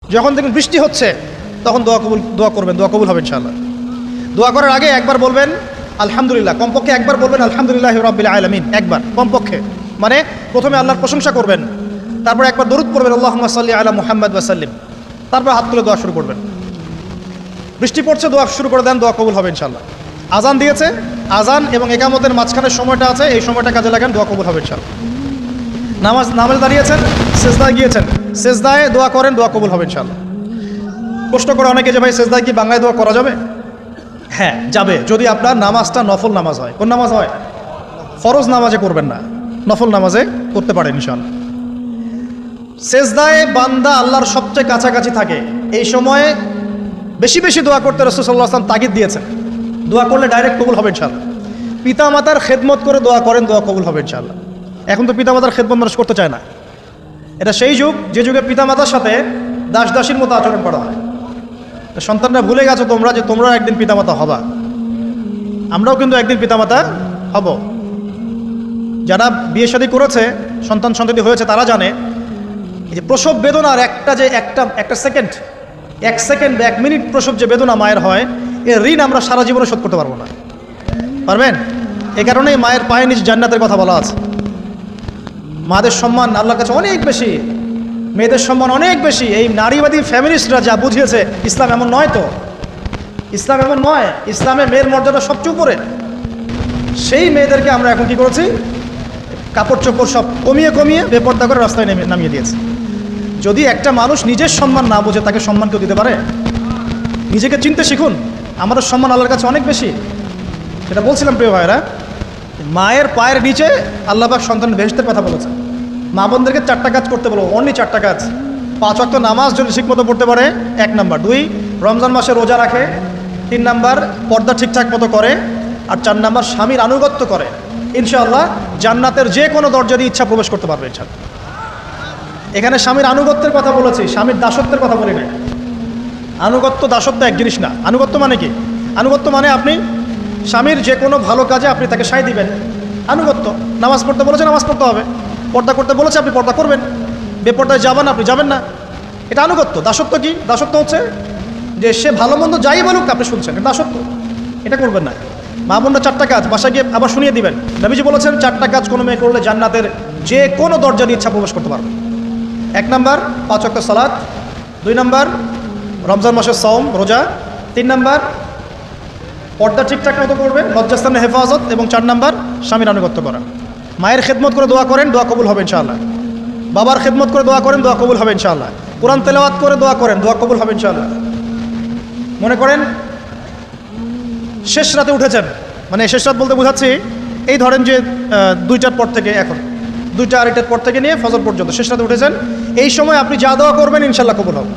যখন দেখবেন বৃষ্টি হচ্ছে তখন দোয়া করবেন, দোয়া কবুল হবে ইনশাআল্লাহ। দোয়া করার আগে একবার বলবেন আলহামদুলিল্লাহ, কমপক্ষে একবার বলবেন আলহামদুলিল্লাহি রাব্বিল আলামিন, একবার কমপক্ষে। মানে প্রথমে আল্লাহর প্রশংসা করবেন, তারপর একবার দরুদ পড়বেন আল্লাহুম্মা সাল্লি আলা মুহাম্মাদ ওয়া সাল্লিম, তারপর হাত তুলে দোয়া শুরু করবেন। বৃষ্টি পড়ছে, দোয়া শুরু করে দেন, দোয়া কবুল হবে ইনশাআল্লাহ। আজান দিয়েছে, আজান এবং ইকামতের মাঝখানের সময়টা আছে, এই সময়টা কাজে লাগান, দোয়া কবুল হবে ইনশাআল্লাহ। নামাজে দাঁড়িয়েছেন, সেজদায় গিয়েছেন, সেজদায় দোয়া করেন, দোয়া কবুল হবে ইনশাআল্লাহ। প্রশ্ন করে অনেকে যে ভাই সেজদায় কি বাংলায় দোয়া করা যাবে? হ্যাঁ যাবে, যদি আপনার নামাজটা নফল নামাজ হয়। কোন নামাজ হয়? ফরজ নামাজে করবেন না, নফল নামাজে করতে পারেন ইনশাআল্লাহ। সেজদায় বান্দা আল্লাহর সবচেয়ে কাছাকাছি থাকে, এই সময়ে বেশি বেশি দোয়া করতে রাসূল সাল্লাল্লাহু আলাইহি ওয়াসাল্লাম তাগিদ দিয়েছেন। দোয়া করলে ডাইরেক্ট কবুল হবে ইনশাআল্লাহ। পিতা মাতার খেদমত করে দোয়া করেন, দোয়া কবুল হবে ইনশাআল্লাহ। এখন তো পিতা মাতার খেদমত মানুষ করতে চায় না। এটা সেই যুগ যে যুগে পিতা মাতার সাথে দাস দাসীর মতো আচরণ করা হয়। সন্তানরা ভুলে গেছো তোমরা যে তোমরাও একদিন পিতামাতা হবা। আমরাও কিন্তু একদিন পিতামাতা হব। যারা বিয়ে শাদী করেছে, সন্তান সন্ততি হয়েছে, তারা জানে এই যে প্রসব বেদনার একটা সেকেন্ড, এক সেকেন্ড বা 1 মিনিট প্রসব যে বেদনা মায়ের হয়, এর ঋণ আমরা সারা জীবনে শোধ করতে পারবো না। পারবেন? এই কারণেই মায়ের পায়ে নিজ জান্নাতের কথা বলা আছে। মাদের সম্মান আল্লাহর কাছে অনেক বেশি, মেয়েদের সম্মান অনেক বেশি। এই নারীবাদী ফ্যামিলিস্টরা যা বুঝিয়েছে, ইসলাম এমন নয়। তো ইসলাম এমন নয়, ইসলামে মেয়ের মর্যাদা সবচেয়ে উপরে। সেই মেয়েদেরকে আমরা এখন কি করেছি? কাপড় চোপড় সব কমিয়ে কমিয়ে বেপর্দা করে রাস্তায় নামিয়ে দিয়েছে। যদি একটা মানুষ নিজের সম্মান না বোঝে, তাকে সম্মান কেউ দিতে পারে? নিজেকে চিনতে শিখুন, আমাদের সম্মান আল্লাহর কাছে অনেক বেশি। এটা বলছিলাম প্রিয় ভাইরা, মায়ের পায়ের নিচে আল্লাহ পাক সন্তান বেহেশতের কথা বলেছেন। মা বোনদেরকে 4টা কাজ করতে বলো, অনলি 4টা কাজ। 5 ওয়াক্ত নামাজ যদি ঠিকমতো পড়তে পারে, 1 নাম্বার। 2, রমজান মাসে রোজা রাখে। 3 নাম্বার, পর্দা ঠিকঠাক মতো করে। আর 4 নাম্বার, স্বামীর আনুগত্য করে। ইনশাআল্লাহ জান্নাতের যে কোনো দরজা দিয়ে ইচ্ছা প্রবেশ করতে পারবে ইনশাআল্লাহ। এখানে স্বামীর আনুগত্যের কথা বলেছি, স্বামীর দাসত্বের কথা বলি না। আনুগত্য দাসত্ব এক জিনিস না। আনুগত্য মানে কি? আনুগত্য মানে আপনি স্বামীর যে কোনো ভালো কাজে আপনি তাকে সায় দিবেন, আনুগত্য। নামাজ পড়তে বলেছে, নামাজ পড়তে হবে। পর্দা করতে বলেছে, আপনি পর্দা করবেন। বেপর্দায় যাবেন, আপনি যাবেন না। এটা আনুগত্য। দাসত্ব কি? দাসত্ব হচ্ছে যে সে ভালো মন্দ যাই বলুক আপনি শুনছেন, এটা দাসত্ব। এটা করবেন না। মা বোনরা 4টা কাজ বাসায় গিয়ে আবার শুনিয়ে দিবেন। নবীজি বলেছেন 4টা কাজ কোনো মেয়ে করলে জান্নাতের যে কোনো দরজা দিয়ে ইচ্ছা প্রবেশ করতে পারবে। 1 নাম্বার, 5 ওয়াক্ত সালাত। 2 নাম্বার, রমজান মাসের সওম রোজা। 3 নাম্বার, পর্দা ঠিকঠাক মতো করবেন, লজ্জাস্থানের হেফাজত। এবং 4 নাম্বার, স্বামীর আনুগত্য করা। মায়ের খেদমত করে দোয়া করেন, দোয়া কবুল হবে ইনশাআল্লাহ। বাবার খেদমত করে দোয়া করেন, দোয়া কবুল হবে ইনশাআল্লাহ। কোরআন তেলাওয়াত করে দোয়া করেন, দোয়া কবুল হবে ইনশাআল্লাহ। মনে করেন শেষ রাতে উঠেছেন, মানে শেষ রাত বলতে বোঝাচ্ছি এই ধরেন যে 2টার পর থেকে, এখন 2টা 2:30টার পর থেকে নিয়ে ফজর পর্যন্ত শেষ রাতে উঠেছেন। এই সময় আপনি যা দোয়া করবেন ইনশাআল্লাহ কবুল হবে।